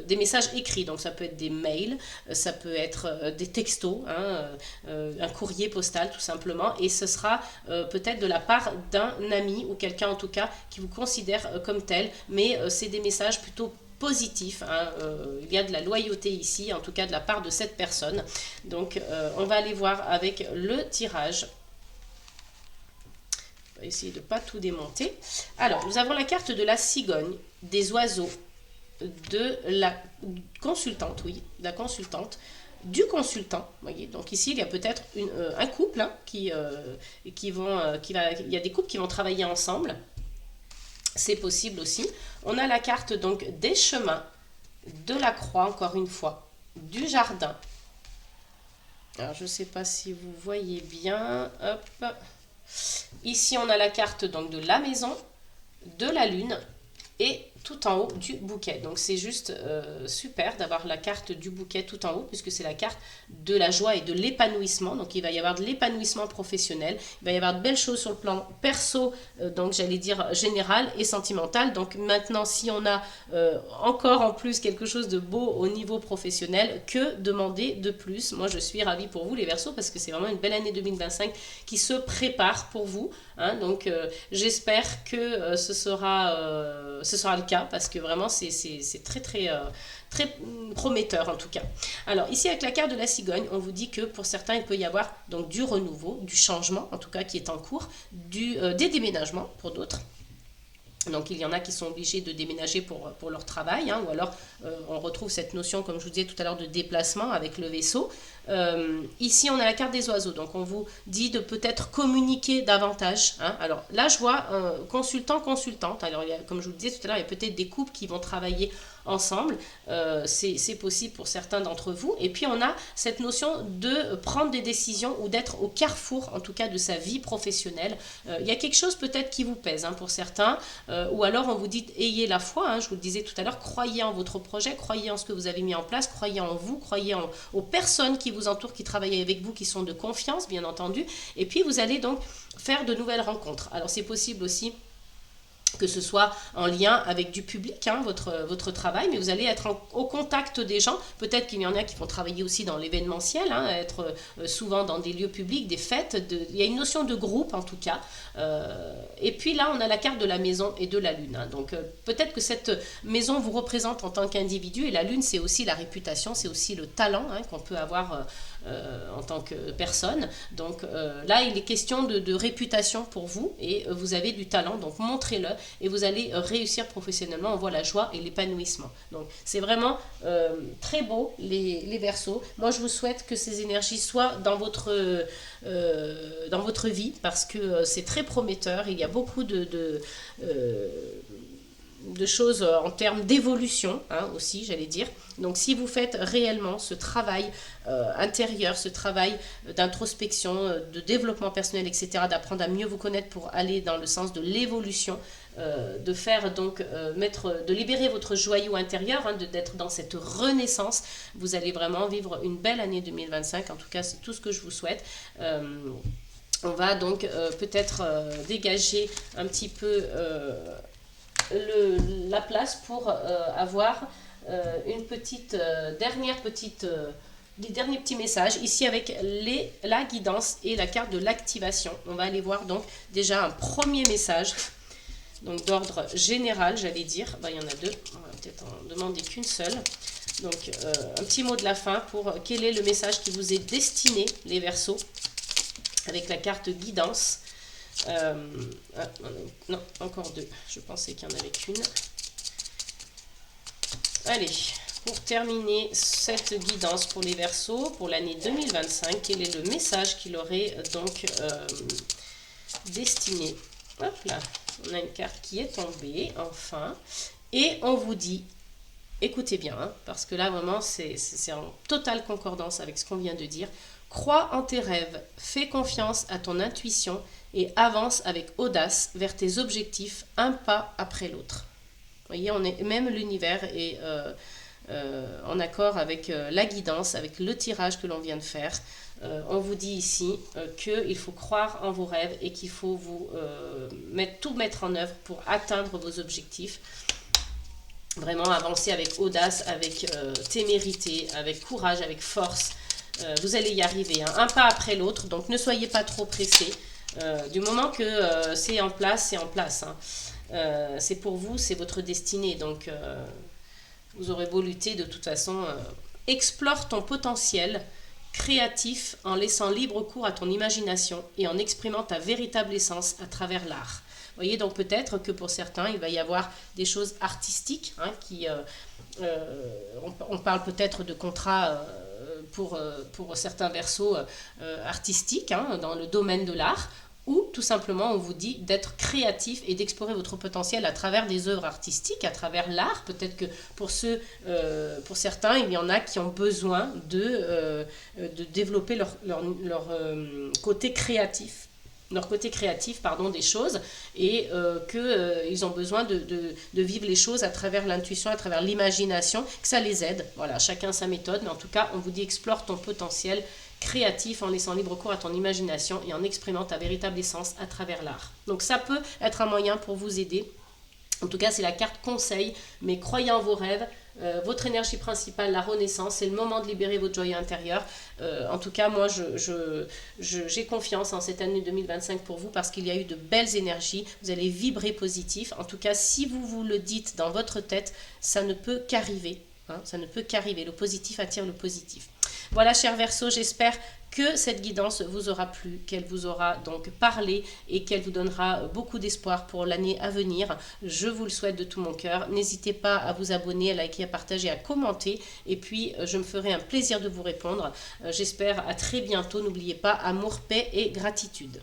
Des messages écrits, donc ça peut être des mails, ça peut être des textos, hein, un courrier postal tout simplement. Et ce sera peut-être de la part d'un ami ou quelqu'un en tout cas qui vous considère comme tel. Mais c'est des messages plutôt positif, hein, il y a de la loyauté ici, en tout cas de la part de cette personne. Donc on va aller voir avec le tirage. On va essayer de ne pas tout démonter. Alors, nous avons la carte de la cigogne, des oiseaux, de la consultante, oui, la consultante, du consultant, voyez. Donc ici il y a peut-être un couple hein, il y a des couples qui vont travailler ensemble. C'est possible aussi. On a la carte donc des chemins, de la croix encore une fois, du jardin. Alors je ne sais pas si vous voyez bien. Hop. Ici on a la carte donc de la maison, de la lune et tout en haut du bouquet. Donc c'est juste super d'avoir la carte du bouquet tout en haut puisque c'est la carte de la joie et de l'épanouissement. Donc il va y avoir de l'épanouissement professionnel, il va y avoir de belles choses sur le plan perso, donc j'allais dire général et sentimental. Donc maintenant si on a encore en plus quelque chose de beau au niveau professionnel, que demander de plus? Moi je suis ravie pour vous les Verseaux parce que c'est vraiment une belle année 2025 qui se prépare pour vous. Hein, donc j'espère que ce sera le cas parce que vraiment c'est très prometteur en tout cas. Alors ici avec la carte de la cigogne, on vous dit que pour certains il peut y avoir donc du renouveau, du changement en tout cas qui est en cours, des déménagements pour d'autres. Donc il y en a qui sont obligés de déménager pour leur travail, hein, ou alors on retrouve cette notion, comme je vous disais tout à l'heure, de déplacement avec le vaisseau. Ici on a la carte des oiseaux, donc on vous dit de peut-être communiquer davantage. Hein. Alors là je vois consultante. Alors comme je vous le disais tout à l'heure, il y a peut-être des couples qui vont travailler ensemble, c'est possible pour certains d'entre vous. Et puis on a cette notion de prendre des décisions ou d'être au carrefour en tout cas de sa vie professionnelle. Il y a quelque chose peut-être qui vous pèse hein, pour certains, ou alors on vous dit ayez la foi, hein, je vous le disais tout à l'heure, croyez en votre projet, croyez en ce que vous avez mis en place, croyez en vous, croyez aux personnes qui vous entourent, qui travaillent avec vous, qui sont de confiance bien entendu, et puis vous allez donc faire de nouvelles rencontres. Alors c'est possible aussi que ce soit en lien avec du public, hein, votre travail, mais vous allez être au contact des gens. Peut-être qu'il y en a qui vont travailler aussi dans l'événementiel, hein, être souvent dans des lieux publics, des fêtes. Il y a une notion de groupe en tout cas. Et puis là, on a la carte de la maison et de la lune. Hein. Donc peut-être que cette maison vous représente en tant qu'individu et la lune, c'est aussi la réputation, c'est aussi le talent hein, qu'on peut avoir en tant que personne. Donc là, il est question de réputation pour vous et vous avez du talent, donc montrez-le et vous allez réussir professionnellement. On voit la joie et l'épanouissement. Donc c'est vraiment très beau les Verseaux. Moi, je vous souhaite que ces énergies soient dans votre vie parce que c'est très prometteur. Il y a beaucoup de choses en termes d'évolution, hein, aussi, j'allais dire. Donc, si vous faites réellement ce travail intérieur, ce travail d'introspection, de développement personnel, etc., d'apprendre à mieux vous connaître pour aller dans le sens de l'évolution, de faire donc de libérer votre joyau intérieur, hein, d'être dans cette renaissance, vous allez vraiment vivre une belle année 2025. En tout cas, c'est tout ce que je vous souhaite. On va donc peut-être dégager un petit peu la place pour avoir une petite les derniers petits messages ici avec la guidance et la carte de l'activation. On va aller voir donc déjà un premier message, donc d'ordre général, j'allais dire. Ben, il y en a deux, on va peut-être en demander qu'une seule. Donc un petit mot de la fin pour quel est le message qui vous est destiné, les Verseaux, avec la carte guidance. Non, encore deux. Je pensais qu'il n'y en avait qu'une. Allez, pour terminer cette guidance pour les Verseaux, pour l'année 2025, quel est le message qu'il aurait donc destiné? Hop là, on a une carte qui est tombée, enfin. Et on vous dit, écoutez bien, hein, parce que là, vraiment, c'est en totale concordance avec ce qu'on vient de dire. Crois en tes rêves, fais confiance à ton intuition et avance avec audace vers tes objectifs, un pas après l'autre. Vous voyez, même l'univers est en accord avec la guidance, avec le tirage que l'on vient de faire. On vous dit ici qu'il faut croire en vos rêves et qu'il faut tout mettre en œuvre pour atteindre vos objectifs. Vraiment avancer avec audace, avec témérité, avec courage, avec force. Vous allez y arriver, hein, un pas après l'autre, donc ne soyez pas trop pressés. Du moment que c'est en place, c'est en place. Hein. C'est pour vous, c'est votre destinée, donc vous aurez beau lutter de toute façon. Explore ton potentiel créatif en laissant libre cours à ton imagination et en exprimant ta véritable essence à travers l'art. Vous voyez, donc peut-être que pour certains, il va y avoir des choses artistiques, hein, on parle peut-être de contrats pour certains Verseaux artistiques, hein, dans le domaine de l'art, ou tout simplement on vous dit d'être créatif et d'explorer votre potentiel à travers des œuvres artistiques, à travers l'art. Peut-être que pour certains, il y en a qui ont besoin de développer leur côté créatif. Des choses, et qu'ils ont besoin de vivre les choses à travers l'intuition, à travers l'imagination, que ça les aide. Voilà, chacun sa méthode, mais en tout cas, on vous dit explore ton potentiel créatif en laissant libre cours à ton imagination et en exprimant ta véritable essence à travers l'art. Donc ça peut être un moyen pour vous aider. En tout cas, c'est la carte conseil, mais croyez en vos rêves. Votre énergie principale, la renaissance, c'est le moment de libérer votre joyau intérieur. En tout cas, moi, j'ai confiance en cette année 2025 pour vous parce qu'il y a eu de belles énergies. Vous allez vibrer positif. En tout cas, si vous vous le dites dans votre tête, ça ne peut qu'arriver. Hein, ça ne peut qu'arriver. Le positif attire le positif. Voilà, chers Verseaux, j'espère que cette guidance vous aura plu, qu'elle vous aura donc parlé et qu'elle vous donnera beaucoup d'espoir pour l'année à venir. Je vous le souhaite de tout mon cœur. N'hésitez pas à vous abonner, à liker, à partager, à commenter. Et puis, je me ferai un plaisir de vous répondre. J'espère à très bientôt. N'oubliez pas, amour, paix et gratitude.